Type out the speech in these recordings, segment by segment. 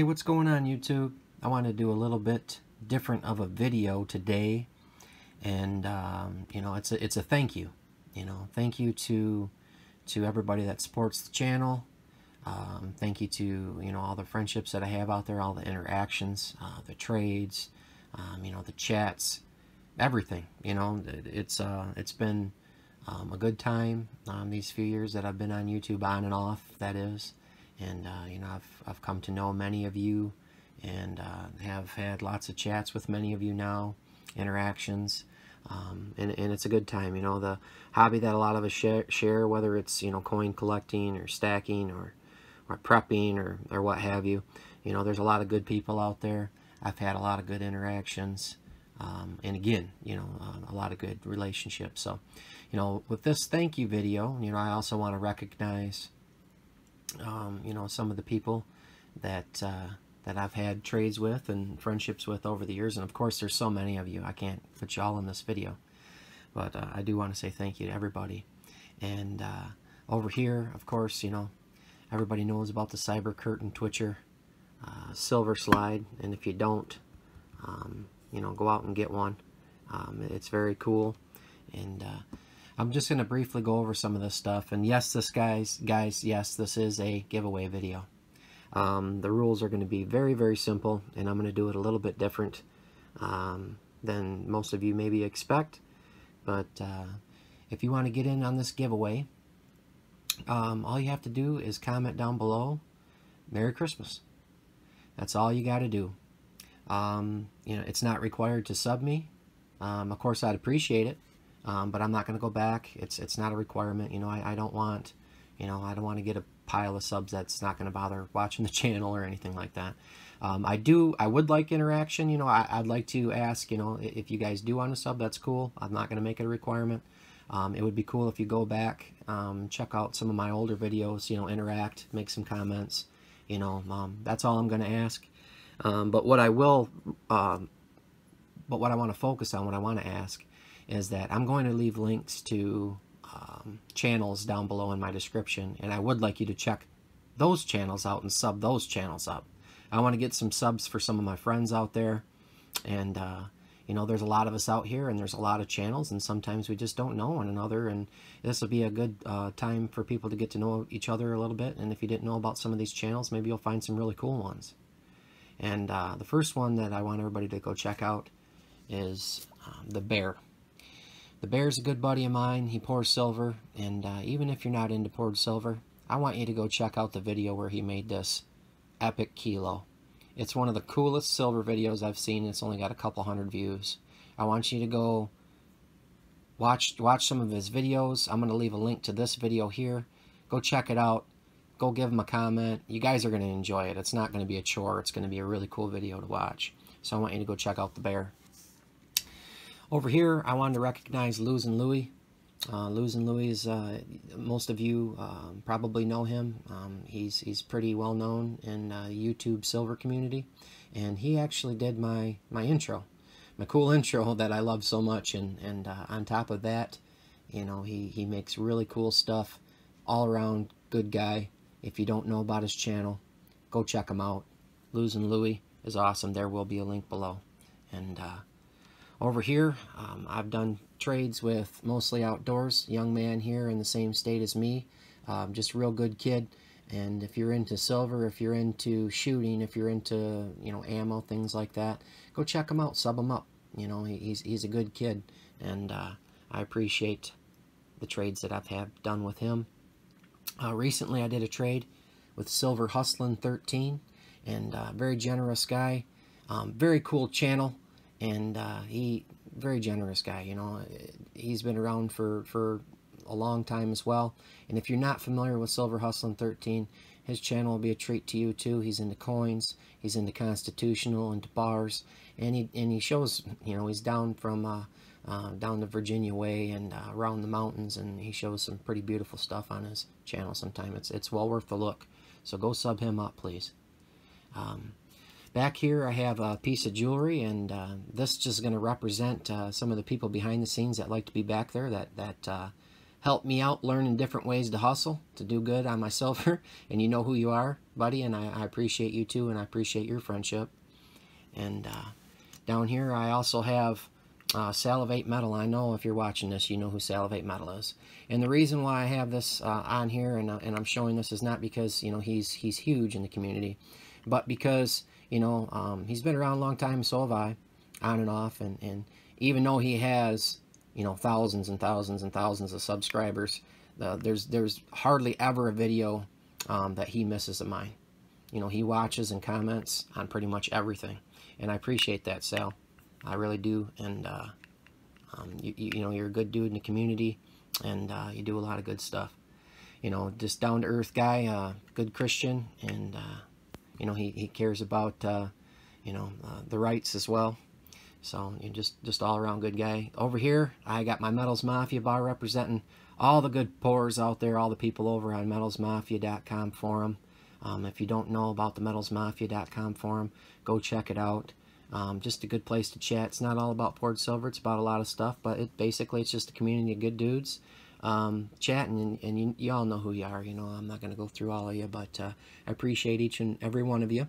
Hey, what's going on YouTube? I want to do a little bit different of a video today, and you know, it's a thank you. Thank you to everybody that supports the channel. Thank you to all the friendships that I have out there, all the interactions, the trades, the chats, everything. It's been a good time these few years that I've been on YouTube, on and off, that is. And I've come to know many of you, and have had lots of chats with many of you now, interactions, and it's a good time. The hobby that a lot of us share, whether it's coin collecting or stacking or prepping or what have you. There's a lot of good people out there. I've had a lot of good interactions, and again, a lot of good relationships. So, with this thank you video, I also want to recognize some of the people that I've had trades with and friendships with over the years. And of course, there's so many of you, I can't put you all in this video, but I do want to say thank you to everybody. And over here, of course, everybody knows about the CyberCurtainTwitcher silver slide, and if you don't, go out and get one. It's very cool. And I'm just going to briefly go over some of this stuff. And yes, guys, yes, this is a giveaway video. The rules are going to be very, very simple, and I'm going to do it a little bit different than most of you maybe expect. But if you want to get in on this giveaway, all you have to do is comment down below, Merry Christmas. That's all you got to do. It's not required to sub me. Of course, I'd appreciate it. But I'm not going to go back. It's not a requirement. I don't want, I don't want to get a pile of subs that's not going to bother watching the channel or anything like that. I would like interaction. I'd like to ask, if you guys do want to sub, that's cool. I'm not going to make it a requirement. It would be cool if you go back, check out some of my older videos, interact, make some comments, that's all I'm going to ask. But what I will, but what I want to focus on, what I want to ask, is that I'm going to leave links to channels down below in my description, and I would like you to check those channels out and sub those channels up. I want to get some subs for some of my friends out there, and there's a lot of us out here, and there's a lot of channels, and sometimes we just don't know one another, and this will be a good time for people to get to know each other a little bit. And if you didn't know about some of these channels, maybe you'll find some really cool ones. And the first one that I want everybody to go check out is the Bear. The Bear's a good buddy of mine. He pours silver, and even if you're not into poured silver, I want you to go check out the video where he made this epic kilo. It's one of the coolest silver videos I've seen. It's only got a couple hundred views. I want you to go watch some of his videos. I'm going to leave a link to this video here. Go check it out. Go give him a comment. You guys are going to enjoy it. It's not going to be a chore. It's going to be a really cool video to watch. So I want you to go check out the Bear. Over here, I wanted to recognize Louie. Louie is, most of you probably know him. He's pretty well known in YouTube silver community, and he actually did my intro, my cool intro that I love so much. And on top of that, he makes really cool stuff. All around good guy. If you don't know about his channel, go check him out. Louie is awesome. There will be a link below. And over here, I've done trades with mostly outdoors. Young man here in the same state as me. Just a real good kid. And if you're into silver, if you're into shooting, if you're into, ammo, things like that, go check him out, sub him up. He's a good kid. And I appreciate the trades that I've done with him. Recently, I did a trade with Silver Hustlin 13. And very generous guy. Very cool channel. And very generous guy, he's been around for a long time as well. And if you're not familiar with Silver Hustlin 13, his channel will be a treat to you too. He's into coins, he's into constitutional, into bars, and he shows, he's down from down the Virginia way and around the mountains, and he shows some pretty beautiful stuff on his channel sometimes. It's well worth the look. So go sub him up, please. Back here I have a piece of jewelry, and this is just going to represent some of the people behind the scenes that like to be back there, that help me out learning different ways to hustle, to do good on my silver. And you know who you are, buddy, and I appreciate you too, and I appreciate your friendship. And down here I also have Salivate Metal. I know if you're watching this, you know who Salivate Metal is. And the reason why I have this on here and I'm showing this is not because, you know, he's huge in the community, but because, you know, he's been around a long time, so have I, on and off. And even though he has, you know, thousands and thousands and thousands of subscribers, there's hardly ever a video that he misses of mine. You know, he watches and comments on pretty much everything. And I appreciate that, Sal. I really do. And, you know, you're a good dude in the community, and you do a lot of good stuff. You know, just down-to-earth guy, good Christian, and, you know, he cares about, you know, the rights as well. So, you're just all-around good guy. Over here, I got my Metals Mafia bar representing all the good pourers out there, all the people over on metalsmafia.com forum. If you don't know about the metalsmafia.com forum, go check it out. Just a good place to chat. It's not all about poured silver. It's about a lot of stuff, but basically it's just a community of good dudes chatting, and you all know who you are. You know, I'm not going to go through all of you, but I appreciate each and every one of you.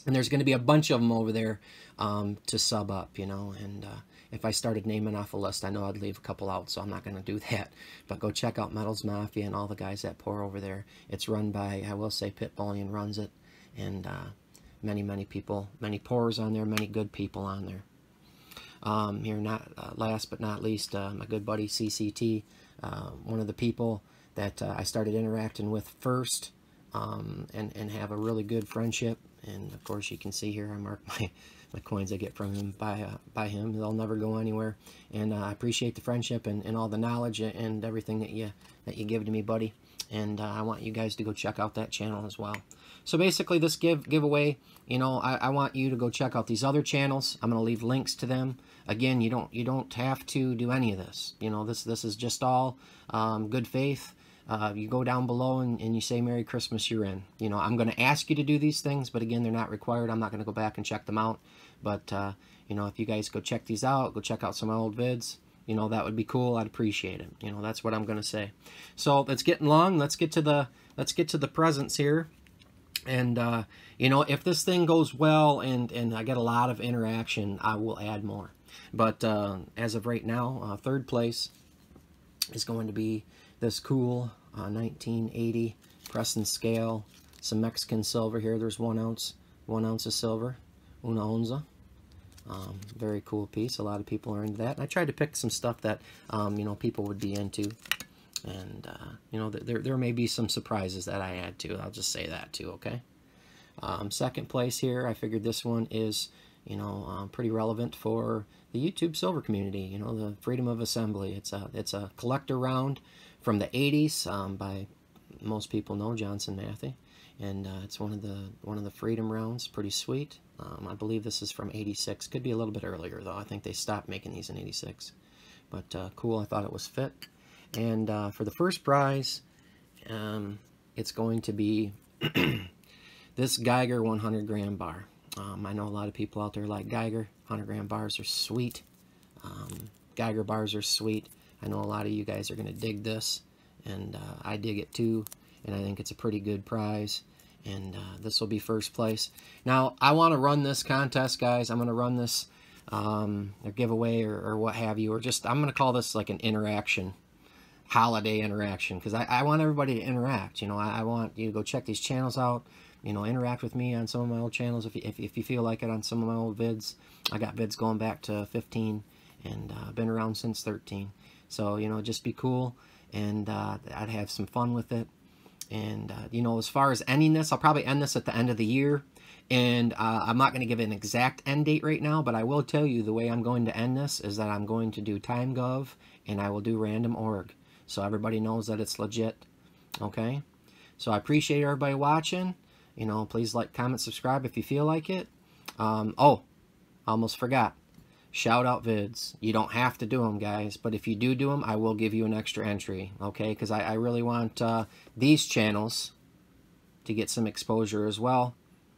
And there's going to be a bunch of them over there to sub up, you know, and if I started naming off a list, I know I'd leave a couple out, so I'm not going to do that. But go check out Metals Mafia and all the guys that pour over there. It's run by, I will say, Bullion runs it, and many people, many pourers on there, many good people on there. Here, not last but not least, my good buddy CCT, one of the people that I started interacting with first, and have a really good friendship. And of course, you can see here I mark my coins I get from him by him. They'll never go anywhere. And I appreciate the friendship and all the knowledge and everything that you give to me, buddy. And I want you guys to go check out that channel as well. So basically, this giveaway, you know, I want you to go check out these other channels. I'm going to leave links to them. Again, you don't have to do any of this. You know, this is just all good faith. You go down below and you say Merry Christmas, you're in. You know, I'm going to ask you to do these things, but again, they're not required. I'm not going to go back and check them out. But, you know, if you guys go check these out, go check out some of my old vids, you know, that would be cool. I'd appreciate it. You know, that's what I'm going to say. So it's getting long. Let's get to the presents here. And, you know, if this thing goes well and I get a lot of interaction, I will add more. But as of right now, third place is going to be this cool 1980 press and scale, some Mexican silver here. There's 1 ounce of silver, una onza. Very cool piece. A lot of people are into that. And I tried to pick some stuff that you know, people would be into, and you know, there may be some surprises that I add to. I'll just say that too. Okay. Second place here, I figured this one is, you know, pretty relevant for the YouTube silver community. You know, the freedom of assembly. It's a collector round from the 80s by, most people know, Johnson Matthey, and it's one of the freedom rounds. Pretty sweet. I believe this is from 86. Could be a little bit earlier though. I think they stopped making these in 86. But cool. I thought it was fit. And for the first prize, it's going to be this Geiger 100 gram bar. I know a lot of people out there like Geiger. 100 gram bars are sweet. Geiger bars are sweet. I know a lot of you guys are going to dig this, and I dig it too, and I think it's a pretty good prize, and this will be first place. Now, I want to run this contest, guys. I'm going to run this a giveaway or what have you, or just, I'm going to call this like an interaction, holiday interaction, because I want everybody to interact. You know, I want you to go check these channels out. You know, interact with me on some of my old channels if you feel like it, on some of my old vids. I got vids going back to 15, and I've been around since 13. So, you know, just be cool, and I'd have some fun with it. And, you know, as far as ending this, I'll probably end this at the end of the year. And I'm not going to give an exact end date right now, but I will tell you the way I'm going to end this is that I'm going to do TimeGov, and I will do random org. So everybody knows that it's legit. Okay? So I appreciate everybody watching. You know, please like, comment, subscribe if you feel like it. Oh, almost forgot. Shout out vids. You don't have to do them, guys, but if you do them, I will give you an extra entry, okay? Because I really want these channels to get some exposure as well,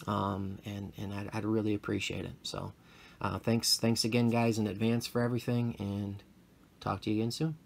and I'd really appreciate it. So thanks again, guys, in advance for everything, and talk to you again soon.